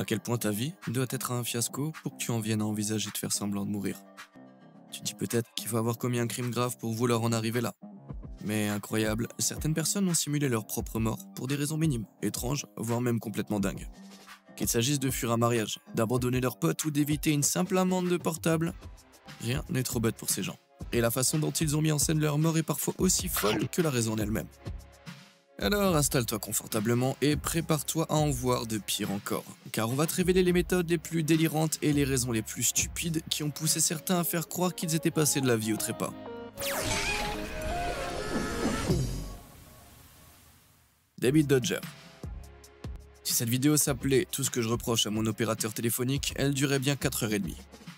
À quel point ta vie doit être un fiasco pour que tu en viennes à envisager de faire semblant de mourir. Tu te dis peut-être qu'il faut avoir commis un crime grave pour vouloir en arriver là. Mais incroyable, certaines personnes ont simulé leur propre mort pour des raisons minimes, étranges, voire même complètement dingues. Qu'il s'agisse de fuir un mariage, d'abandonner leurs potes ou d'éviter une simple amende de portable, rien n'est trop bête pour ces gens. Et la façon dont ils ont mis en scène leur mort est parfois aussi folle que la raison en elle-même. Alors installe-toi confortablement et prépare-toi à en voir de pire encore, car on va te révéler les méthodes les plus délirantes et les raisons les plus stupides qui ont poussé certains à faire croire qu'ils étaient passés de la vie au trépas. David Dodger. Si cette vidéo s'appelait « Tout ce que je reproche à mon opérateur téléphonique », elle durait bien 4h30.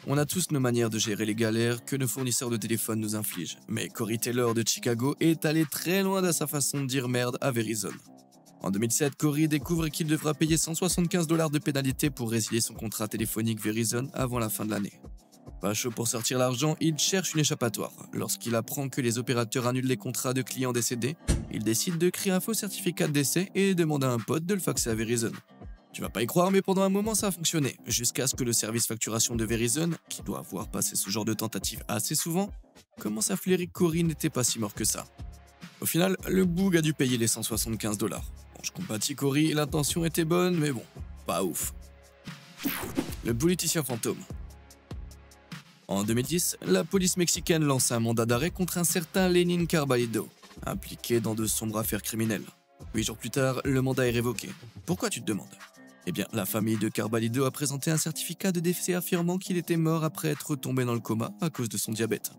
On a tous nos manières de gérer les galères que nos fournisseurs de téléphone nous infligent, mais Corey Taylor de Chicago est allé très loin dans sa façon de dire merde à Verizon. En 2007, Corey découvre qu'il devra payer 175 $ de pénalité pour résilier son contrat téléphonique Verizon avant la fin de l'année. Pas chaud pour sortir l'argent, il cherche une échappatoire. Lorsqu'il apprend que les opérateurs annulent les contrats de clients décédés, il décide de créer un faux certificat de décès et demande à un pote de le faxer à Verizon. Tu vas pas y croire, mais pendant un moment ça a fonctionné, jusqu'à ce que le service facturation de Verizon, qui doit avoir passé ce genre de tentative assez souvent, commence à flairer que Corey n'était pas si mort que ça. Au final, le boug a dû payer les 175 $. Bon, je compatis Corey, l'intention était bonne, mais bon, pas ouf. Le politicien fantôme. En 2010, la police mexicaine lance un mandat d'arrêt contre un certain Lenin Carballido, impliqué dans de sombres affaires criminelles. 8 jours plus tard, le mandat est révoqué. Pourquoi, tu te demandes? Eh bien, la famille de Carballido a présenté un certificat de décès affirmant qu'il était mort après être tombé dans le coma à cause de son diabète.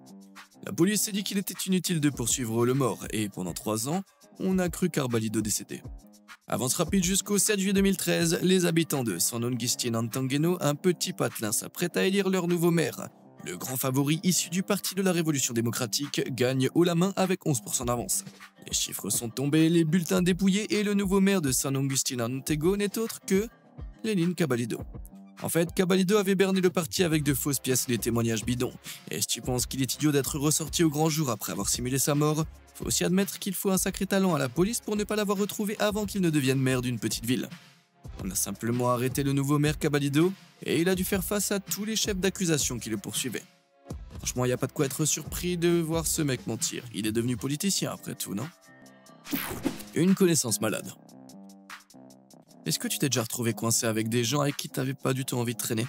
La police s'est dit qu'il était inutile de poursuivre le mort et pendant 3 ans, on a cru Carballido décédé. Avance rapide jusqu'au 7 juillet 2013, les habitants de San Agustín Antangeno, un petit patelin s'apprêtent à élire leur nouveau maire. Le grand favori issu du parti de la Révolution démocratique gagne haut la main avec 11% d'avance. Les chiffres sont tombés, les bulletins dépouillés et le nouveau maire de San Agustín Antangeno n'est autre que Lenin Carballido. En fait, Carballido avait berné le parti avec de fausses pièces et des témoignages bidons. Et si tu penses qu'il est idiot d'être ressorti au grand jour après avoir simulé sa mort, faut aussi admettre qu'il faut un sacré talent à la police pour ne pas l'avoir retrouvé avant qu'il ne devienne maire d'une petite ville. On a simplement arrêté le nouveau maire Carballido et il a dû faire face à tous les chefs d'accusation qui le poursuivaient. Franchement, il n'y a pas de quoi être surpris de voir ce mec mentir. Il est devenu politicien après tout, non? Une connaissance malade. Est-ce que tu t'es déjà retrouvé coincé avec des gens avec qui t'avais pas du tout envie de traîner?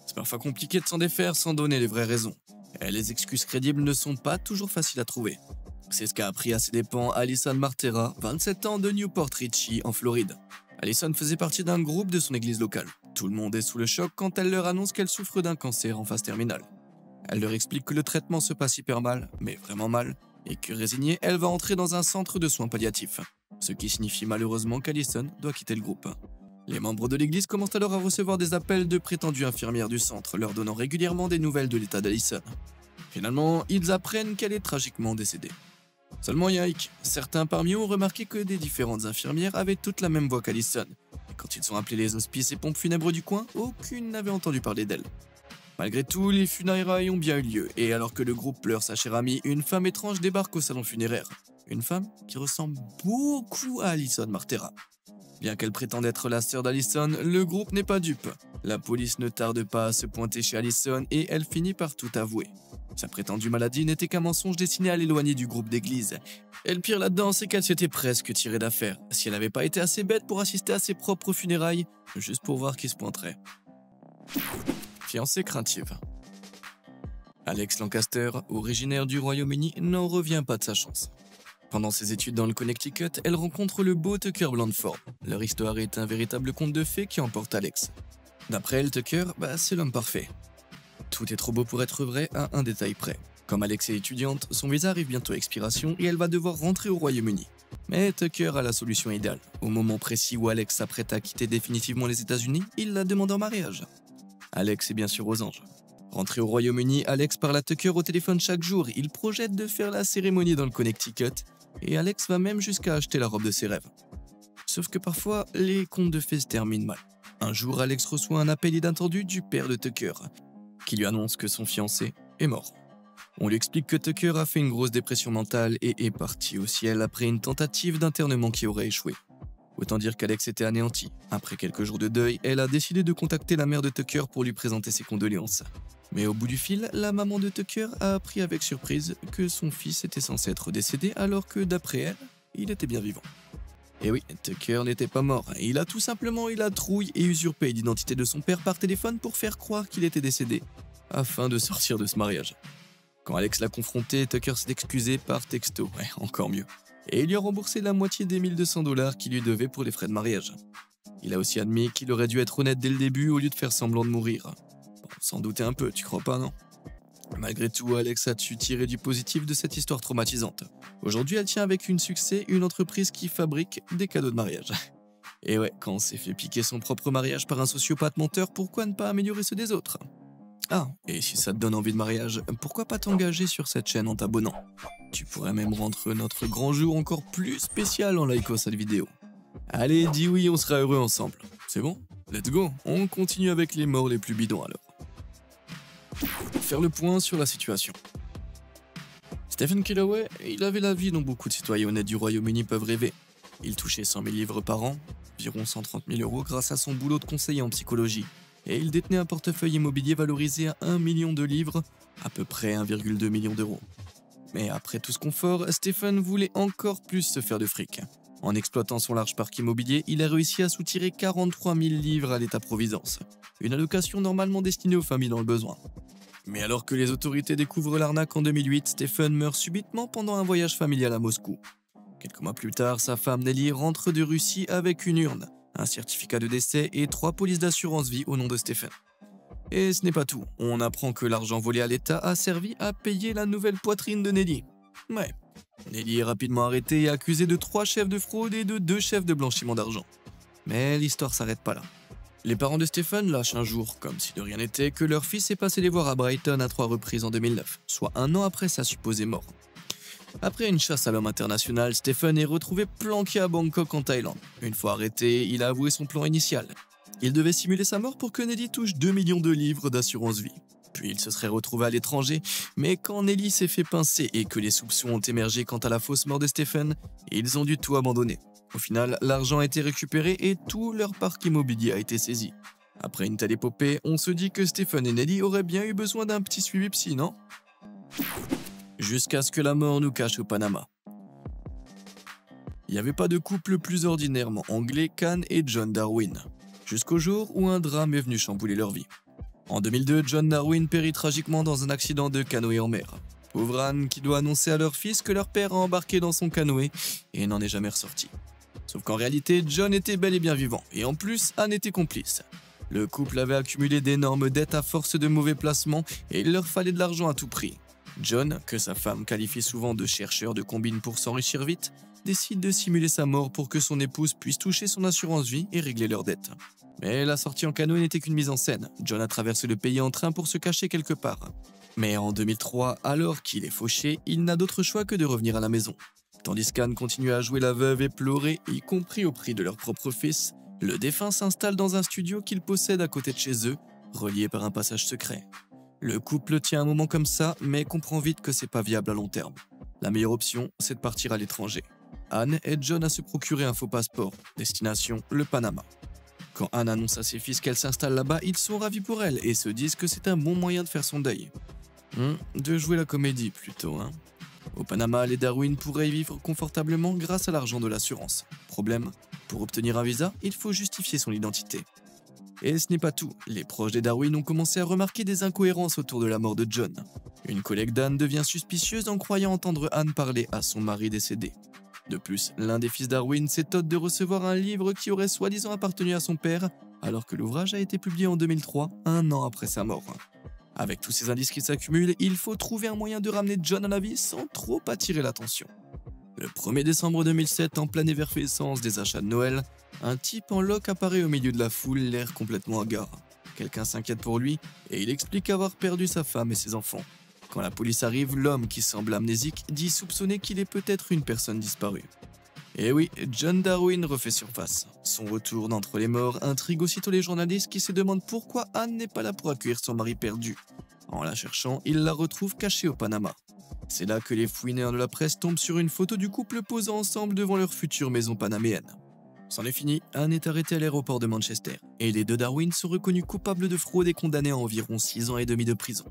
C'est parfois compliqué de s'en défaire sans donner les vraies raisons. Et les excuses crédibles ne sont pas toujours faciles à trouver. C'est ce qu'a appris à ses dépens Alison Martera, 27 ans de Newport Richey en Floride. Alison faisait partie d'un groupe de son église locale. Tout le monde est sous le choc quand elle leur annonce qu'elle souffre d'un cancer en phase terminale. Elle leur explique que le traitement se passe hyper mal, mais vraiment mal, et que résignée, elle va entrer dans un centre de soins palliatifs. Ce qui signifie malheureusement qu'Alison doit quitter le groupe. Les membres de l'église commencent alors à recevoir des appels de prétendues infirmières du centre, leur donnant régulièrement des nouvelles de l'état d'Alison. Finalement, ils apprennent qu'elle est tragiquement décédée. Seulement yike, certains parmi eux ont remarqué que des différentes infirmières avaient toutes la même voix qu'Alison. Et quand ils ont appelé les hospices et pompes funèbres du coin, aucune n'avait entendu parler d'elle. Malgré tout, les funérailles ont bien eu lieu, et alors que le groupe pleure sa chère amie, une femme étrange débarque au salon funéraire. Une femme qui ressemble beaucoup à Alison Martera. Bien qu'elle prétende être la sœur d'Alison, le groupe n'est pas dupe. La police ne tarde pas à se pointer chez Alison et elle finit par tout avouer. Sa prétendue maladie n'était qu'un mensonge destiné à l'éloigner du groupe d'église. Et le pire là-dedans, c'est qu'elle s'était presque tirée d'affaire, si elle n'avait pas été assez bête pour assister à ses propres funérailles, juste pour voir qui se pointerait. Fiancée craintive. Alex Lancaster, originaire du Royaume-Uni, n'en revient pas de sa chance. Pendant ses études dans le Connecticut, elle rencontre le beau Tucker Blandford. Leur histoire est un véritable conte de fées qui emporte Alex. D'après elle, Tucker, c'est l'homme parfait. Tout est trop beau pour être vrai à un détail près. Comme Alex est étudiante, son visa arrive bientôt à expiration et elle va devoir rentrer au Royaume-Uni. Mais Tucker a la solution idéale. Au moment précis où Alex s'apprête à quitter définitivement les États-Unis, il la demande en mariage. Alex est bien sûr aux anges. Rentré au Royaume-Uni, Alex parle à Tucker au téléphone chaque jour. Il projette de faire la cérémonie dans le Connecticut et Alex va même jusqu'à acheter la robe de ses rêves. Sauf que parfois, les contes de fées se terminent mal. Un jour, Alex reçoit un appel inattendu du père de Tucker, qui lui annonce que son fiancé est mort. On lui explique que Tucker a fait une grosse dépression mentale et est parti au ciel après une tentative d'internement qui aurait échoué. Autant dire qu'Alex était anéantie. Après quelques jours de deuil, elle a décidé de contacter la mère de Tucker pour lui présenter ses condoléances. Mais au bout du fil, la maman de Tucker a appris avec surprise que son fils était censé être décédé alors que d'après elle, il était bien vivant. Et oui, Tucker n'était pas mort, il a tout simplement eu la trouille et usurpé l'identité de son père par téléphone pour faire croire qu'il était décédé, afin de sortir de ce mariage. Quand Alex l'a confronté, Tucker s'est excusé par texto, ouais, encore mieux. Et il lui a remboursé la moitié des 1200 $ qu'il lui devait pour les frais de mariage. Il a aussi admis qu'il aurait dû être honnête dès le début au lieu de faire semblant de mourir. Bon, sans douter un peu, tu crois pas, non? Malgré tout, Alex a su tirer du positif de cette histoire traumatisante. Aujourd'hui, elle tient avec succès une entreprise qui fabrique des cadeaux de mariage. Et ouais, quand on s'est fait piquer son propre mariage par un sociopathe menteur, pourquoi ne pas améliorer ceux des autres? Ah, et si ça te donne envie de mariage, pourquoi pas t'engager sur cette chaîne en t'abonnant? Tu pourrais même rendre notre grand jour encore plus spécial en likant cette vidéo. Allez, dis oui, on sera heureux ensemble. C'est bon? Let's go, on continue avec les morts les plus bidons alors. Faire le point sur la situation. Stephen Kellaway, il avait la vie dont beaucoup de citoyens honnêtes du Royaume-Uni peuvent rêver. Il touchait 100 000 livres par an, environ 130 000 € grâce à son boulot de conseiller en psychologie. Et il détenait un portefeuille immobilier valorisé à 1 million de livres, à peu près 1,2 million d'euros. Mais après tout ce confort, Stephen voulait encore plus se faire de fric. En exploitant son large parc immobilier, il a réussi à soutirer 43 000 livres à l'État-providence, une allocation normalement destinée aux familles dans le besoin. Mais alors que les autorités découvrent l'arnaque en 2008, Stephen meurt subitement pendant un voyage familial à Moscou. Quelques mois plus tard, sa femme Nelly rentre de Russie avec une urne, un certificat de décès et 3 polices d'assurance vie au nom de Stephen. Et ce n'est pas tout, on apprend que l'argent volé à l'État a servi à payer la nouvelle poitrine de Nelly. Ouais, Nelly est rapidement arrêtée et accusée de 3 chefs de fraude et de 2 chefs de blanchiment d'argent. Mais l'histoire s'arrête pas là. Les parents de Stephen lâchent un jour, comme si de rien n'était, que leur fils est passé les voir à Brighton à 3 reprises en 2009, soit 1 an après sa supposée mort. Après une chasse à l'homme international, Stephen est retrouvé planqué à Bangkok en Thaïlande. Une fois arrêté, il a avoué son plan initial. Il devait simuler sa mort pour que Nelly touche 2 millions de livres d'assurance vie. Puis il se serait retrouvé à l'étranger, mais quand Nelly s'est fait pincer et que les soupçons ont émergé quant à la fausse mort de Stephen, ils ont dû tout abandonner. Au final, l'argent a été récupéré et tout leur parc immobilier a été saisi. Après une telle épopée, on se dit que Stephen et Nelly auraient bien eu besoin d'un petit suivi psy, non? Jusqu'à ce que la mort nous cache au Panama. Il n'y avait pas de couple plus ordinairement anglais qu'Anne et John Darwin, jusqu'au jour où un drame est venu chambouler leur vie. En 2002, John Darwin périt tragiquement dans un accident de canoë en mer. Pauvre Anne qui doit annoncer à leur fils que leur père a embarqué dans son canoë et n'en est jamais ressorti. Sauf qu'en réalité, John était bel et bien vivant, et en plus, Anne était complice. Le couple avait accumulé d'énormes dettes à force de mauvais placements et il leur fallait de l'argent à tout prix. John, que sa femme qualifie souvent de chercheur de combines pour s'enrichir vite, décide de simuler sa mort pour que son épouse puisse toucher son assurance vie et régler leurs dettes. Mais la sortie en canoë n'était qu'une mise en scène. John a traversé le pays en train pour se cacher quelque part. Mais en 2003, alors qu'il est fauché, il n'a d'autre choix que de revenir à la maison. Tandis qu'Anne continue à jouer la veuve et pleurer, y compris au prix de leur propre fils, le défunt s'installe dans un studio qu'il possède à côté de chez eux, relié par un passage secret. Le couple tient un moment comme ça, mais comprend vite que c'est pas viable à long terme. La meilleure option, c'est de partir à l'étranger. Anne aide John à se procurer un faux passeport, destination le Panama. Quand Anne annonce à ses fils qu'elle s'installe là-bas, ils sont ravis pour elle et se disent que c'est un bon moyen de faire son deuil. De jouer la comédie plutôt, hein. Au Panama, les Darwin pourraient y vivre confortablement grâce à l'argent de l'assurance. Problème, pour obtenir un visa, il faut justifier son identité. Et ce n'est pas tout, les proches des Darwin ont commencé à remarquer des incohérences autour de la mort de John. Une collègue d'Anne devient suspicieuse en croyant entendre Anne parler à son mari décédé. De plus, l'un des fils Darwin s'étonne de recevoir un livre qui aurait soi-disant appartenu à son père, alors que l'ouvrage a été publié en 2003, 1 an après sa mort. Avec tous ces indices qui s'accumulent, il faut trouver un moyen de ramener John à la vie sans trop attirer l'attention. Le 1er décembre 2007, en pleine effervescence des achats de Noël, un type en loque apparaît au milieu de la foule, l'air complètement hagard. Quelqu'un s'inquiète pour lui et il explique avoir perdu sa femme et ses enfants. Quand la police arrive, l'homme, qui semble amnésique, dit soupçonner qu'il est peut-être une personne disparue. Et oui, John Darwin refait surface. Son retour d'entre les morts intrigue aussitôt les journalistes qui se demandent pourquoi Anne n'est pas là pour accueillir son mari perdu. En la cherchant, ils la retrouvent cachée au Panama. C'est là que les fouineurs de la presse tombent sur une photo du couple posant ensemble devant leur future maison panaméenne. C'en est fini, Anne est arrêtée à l'aéroport de Manchester, et les deux Darwin sont reconnus coupables de fraude et condamnés à environ 6 ans et demi de prison.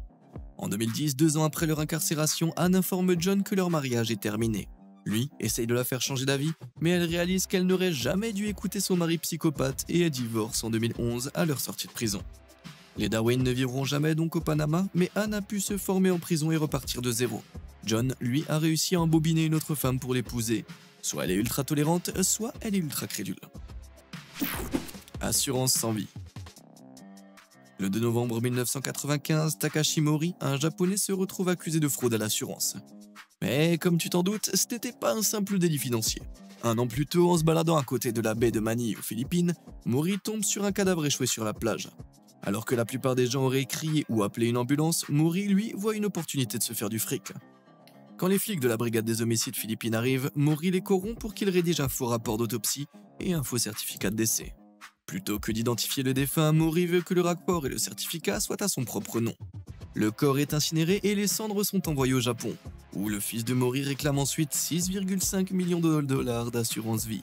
En 2010, 2 ans après leur incarcération, Anne informe John que leur mariage est terminé. Lui essaye de la faire changer d'avis, mais elle réalise qu'elle n'aurait jamais dû écouter son mari psychopathe et elle divorce en 2011 à leur sortie de prison. Les Darwin ne vivront jamais donc au Panama, mais Anne a pu se former en prison et repartir de zéro. John, lui, a réussi à embobiner une autre femme pour l'épouser. Soit elle est ultra tolérante, soit elle est ultra crédule. Assurance sans vie. Le 2 novembre 1995, Takashi Mori, un japonais, se retrouve accusé de fraude à l'assurance. Mais comme tu t'en doutes, ce n'était pas un simple délit financier. Un an plus tôt, en se baladant à côté de la baie de Manille aux Philippines, Mori tombe sur un cadavre échoué sur la plage. Alors que la plupart des gens auraient crié ou appelé une ambulance, Mori, lui, voit une opportunité de se faire du fric. Quand les flics de la brigade des homicides philippines arrivent, Mori les corrompt pour qu'ils rédigent un faux rapport d'autopsie et un faux certificat de décès. Plutôt que d'identifier le défunt, Mori veut que le rapport et le certificat soient à son propre nom. Le corps est incinéré et les cendres sont envoyées au Japon, où le fils de Mori réclame ensuite 6,5 millions de dollars d'assurance vie.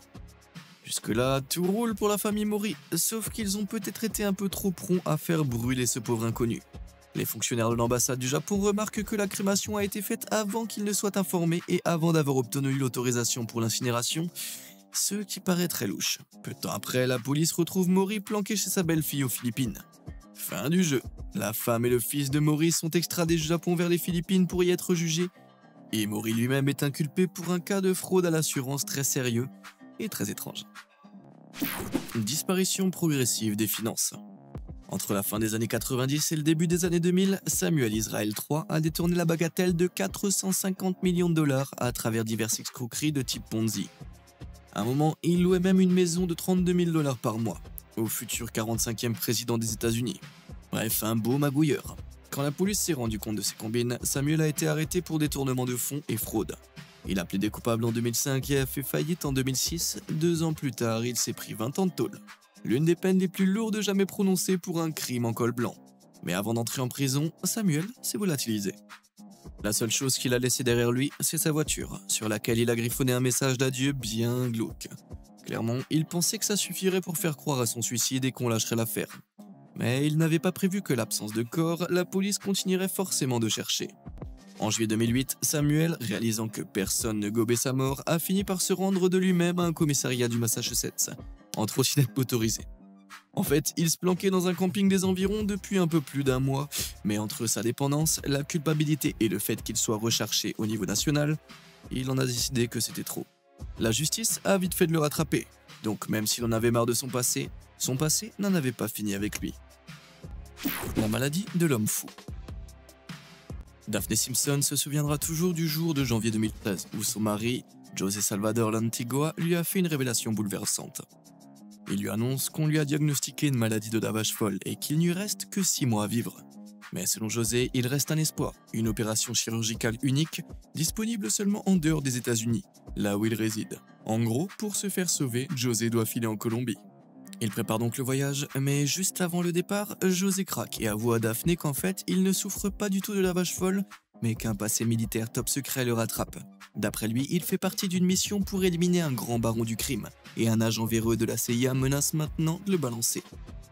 Jusque-là, tout roule pour la famille Mori, sauf qu'ils ont peut-être été un peu trop prompts à faire brûler ce pauvre inconnu. Les fonctionnaires de l'ambassade du Japon remarquent que la crémation a été faite avant qu'ils ne soient informés et avant d'avoir obtenu l'autorisation pour l'incinération, ce qui paraît très louche. Peu de temps après, la police retrouve Mori planqué chez sa belle-fille aux Philippines. Fin du jeu. La femme et le fils de Mori sont extradés du Japon vers les Philippines pour y être jugés. Et Mori lui-même est inculpé pour un cas de fraude à l'assurance très sérieux et très étrange. Disparition progressive des finances. Entre la fin des années 90 et le début des années 2000, Samuel Israel III a détourné la bagatelle de 450 millions de dollars à travers diverses escroqueries de type Ponzi. À un moment, il louait même une maison de 32 000 dollars par mois au futur 45e président des États-Unis. Bref, un beau magouilleur. Quand la police s'est rendue compte de ses combines, Samuel a été arrêté pour détournement de fonds et fraude. Il a plaidé coupable en 2005 et a fait faillite en 2006. 2 ans plus tard, il s'est pris 20 ans de tôle. L'une des peines les plus lourdes jamais prononcées pour un crime en col blanc. Mais avant d'entrer en prison, Samuel s'est volatilisé. La seule chose qu'il a laissée derrière lui, c'est sa voiture, sur laquelle il a griffonné un message d'adieu bien glauque. Clairement, il pensait que ça suffirait pour faire croire à son suicide et qu'on lâcherait l'affaire. Mais il n'avait pas prévu que l'absence de corps, la police continuerait forcément de chercher. En juillet 2008, Samuel, réalisant que personne ne gobait sa mort, a fini par se rendre de lui-même à un commissariat du Massachusetts, en trottinette motorisée. En fait, il se planquait dans un camping des environs depuis un peu plus d'1 mois, mais entre sa dépendance, la culpabilité et le fait qu'il soit recherché au niveau national, il en a décidé que c'était trop. La justice a vite fait de le rattraper, donc même s'il en avait marre de son passé n'en avait pas fini avec lui. La maladie de l'homme fou. Daphne Simpson se souviendra toujours du jour de janvier 2013 où son mari, José Salvador Lantigua, lui a fait une révélation bouleversante. Il lui annonce qu'on lui a diagnostiqué une maladie de lavage folle et qu'il n'y reste que 6 mois à vivre. Mais selon José, il reste un espoir, une opération chirurgicale unique, disponible seulement en dehors des États-Unis, là où il réside. En gros, pour se faire sauver, José doit filer en Colombie. Il prépare donc le voyage, mais juste avant le départ, José craque et avoue à Daphné qu'en fait, il ne souffre pas du tout de lavage folle, mais qu'un passé militaire top secret le rattrape. D'après lui, il fait partie d'une mission pour éliminer un grand baron du crime, et un agent véreux de la CIA menace maintenant de le balancer.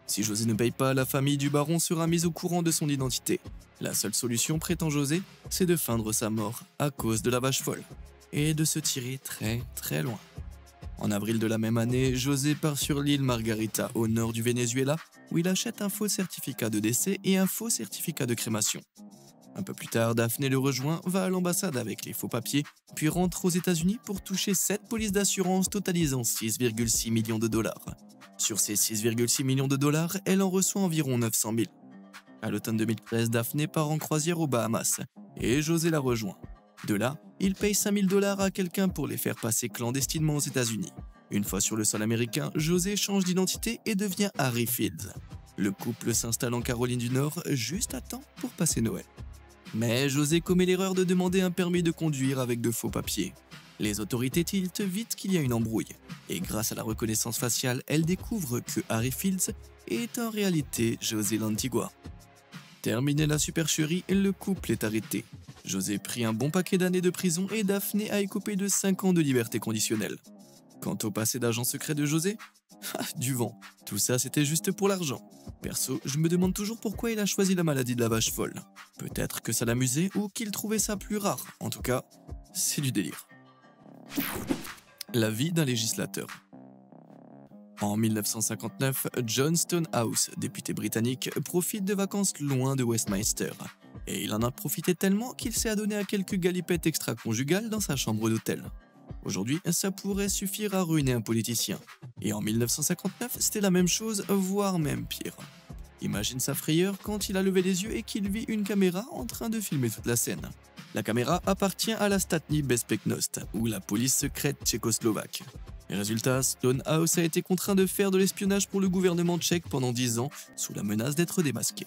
Si José ne paye pas, la famille du baron sera mise au courant de son identité. La seule solution, prétend José, c'est de feindre sa mort à cause de lavage folle, et de se tirer très très loin. En avril de la même année, José part sur l'île Margarita, au nord du Venezuela, où il achète un faux certificat de décès et un faux certificat de crémation. Un peu plus tard, Daphné le rejoint, va à l'ambassade avec les faux papiers, puis rentre aux États-Unis pour toucher 7 polices d'assurance totalisant 6,6 millions de dollars. Sur ces 6,6 millions de dollars, elle en reçoit environ 900 000. À l'automne 2013, Daphné part en croisière aux Bahamas, et José la rejoint. De là, il paye 5 000 dollars à quelqu'un pour les faire passer clandestinement aux États-Unis. Une fois sur le sol américain, José change d'identité et devient Harry Fields. Le couple s'installe en Caroline du Nord juste à temps pour passer Noël. Mais José commet l'erreur de demander un permis de conduire avec de faux papiers. Les autorités tiltent vite qu'il y a une embrouille, et grâce à la reconnaissance faciale, elles découvrent que Harry Fields est en réalité José Lantigua. Terminée la supercherie, le couple est arrêté. José prit un bon paquet d'années de prison et Daphné a écopé de 5 ans de liberté conditionnelle. Quant au passé d'agent secret de José, ah, du vent. Tout ça, c'était juste pour l'argent. Perso, je me demande toujours pourquoi il a choisi la maladie de la vache folle. Peut-être que ça l'amusait ou qu'il trouvait ça plus rare. En tout cas, c'est du délire. La vie d'un législateur. En 1959, John Stonehouse, député britannique, profite de vacances loin de Westminster. Et il en a profité tellement qu'il s'est adonné à quelques galipettes extra-conjugales dans sa chambre d'hôtel. Aujourd'hui, ça pourrait suffire à ruiner un politicien. Et en 1959, c'était la même chose, voire même pire. Imagine sa frayeur quand il a levé les yeux et qu'il vit une caméra en train de filmer toute la scène. La caméra appartient à la Státní bezpečnost, ou la police secrète tchécoslovaque. Résultat, Stonehouse a été contraint de faire de l'espionnage pour le gouvernement tchèque pendant 10 ans, sous la menace d'être démasqué.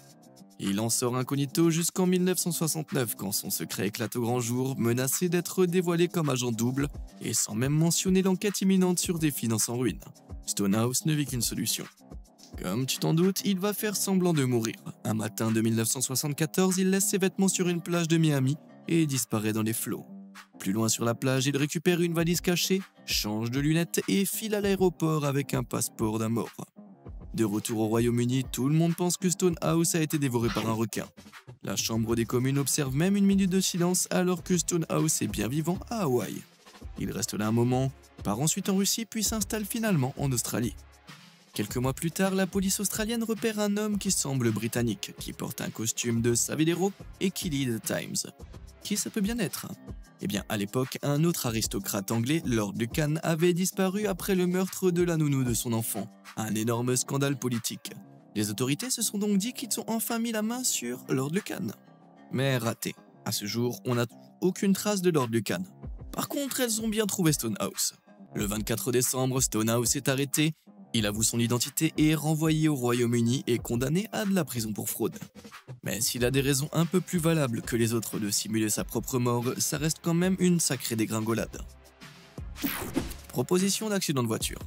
Il en sort incognito jusqu'en 1969 quand son secret éclate au grand jour, menacé d'être dévoilé comme agent double et sans même mentionner l'enquête imminente sur des finances en ruine. Stonehouse ne vit qu'une solution. Comme tu t'en doutes, il va faire semblant de mourir. Un matin de 1974, il laisse ses vêtements sur une plage de Miami et disparaît dans les flots. Plus loin sur la plage, il récupère une valise cachée, change de lunettes et file à l'aéroport avec un passeport d'un mort. De retour au Royaume-Uni, tout le monde pense que Stonehouse a été dévoré par un requin. La Chambre des communes observe même une minute de silence alors que Stonehouse est bien vivant à Hawaï. Il reste là un moment, part ensuite en Russie puis s'installe finalement en Australie. Quelques mois plus tard, la police australienne repère un homme qui semble britannique, qui porte un costume de Savedero et qui lit The Times. Qui ça peut bien être? Eh bien, à l'époque, un autre aristocrate anglais, Lord Lucan, avait disparu après le meurtre de la nounou de son enfant. Un énorme scandale politique. Les autorités se sont donc dit qu'ils ont enfin mis la main sur Lord Lucan. Mais raté. À ce jour, on n'a aucune trace de Lord Lucan. Par contre, elles ont bien trouvé Stonehouse. Le 24 décembre, Stonehouse est arrêté. Il avoue son identité et est renvoyé au Royaume-Uni et condamné à de la prison pour fraude. Mais s'il a des raisons un peu plus valables que les autres de simuler sa propre mort, ça reste quand même une sacrée dégringolade. Proposition d'accident de voiture.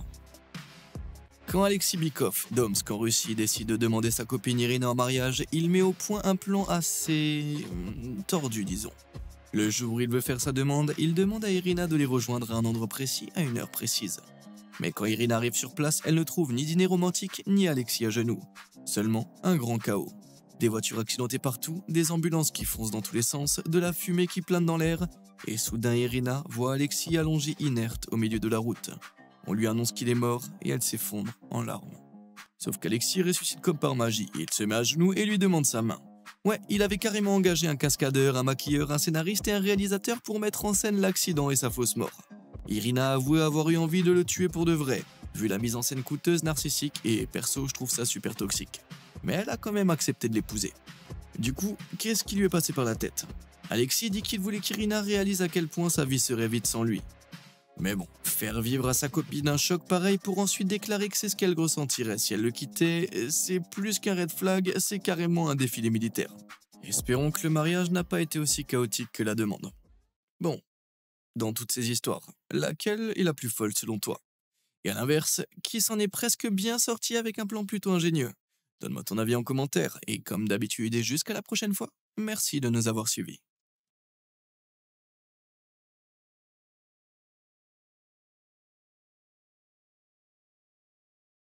Quand Alexis Bykov, d'Omsk en Russie, décide de demander sa copine Irina en mariage, il met au point un plan assez tordu, disons. Le jour où il veut faire sa demande, il demande à Irina de les rejoindre à un endroit précis à une heure précise. Mais quand Irina arrive sur place, elle ne trouve ni dîner romantique ni Alexis à genoux. Seulement un grand chaos. Des voitures accidentées partout, des ambulances qui foncent dans tous les sens, de la fumée qui plane dans l'air, et soudain Irina voit Alexis allongé inerte au milieu de la route. On lui annonce qu'il est mort et elle s'effondre en larmes. Sauf qu'Alexis ressuscite comme par magie, il se met à genoux et lui demande sa main. Ouais, il avait carrément engagé un cascadeur, un maquilleur, un scénariste et un réalisateur pour mettre en scène l'accident et sa fausse mort. Irina a avoué avoir eu envie de le tuer pour de vrai, vu la mise en scène coûteuse, narcissique et perso je trouve ça super toxique. Mais elle a quand même accepté de l'épouser. Du coup, qu'est-ce qui lui est passé par la tête? Alexis dit qu'il voulait qu'Irina réalise à quel point sa vie serait vide sans lui. Mais bon, faire vivre à sa copine un choc pareil pour ensuite déclarer que c'est ce qu'elle ressentirait si elle le quittait, c'est plus qu'un red flag, c'est carrément un défilé militaire. Espérons que le mariage n'a pas été aussi chaotique que la demande. Bon, dans toutes ces histoires, laquelle est la plus folle selon toi? Et à l'inverse, qui s'en est presque bien sorti avec un plan plutôt ingénieux? Donne-moi ton avis en commentaire, et comme d'habitude et jusqu'à la prochaine fois, merci de nous avoir suivis.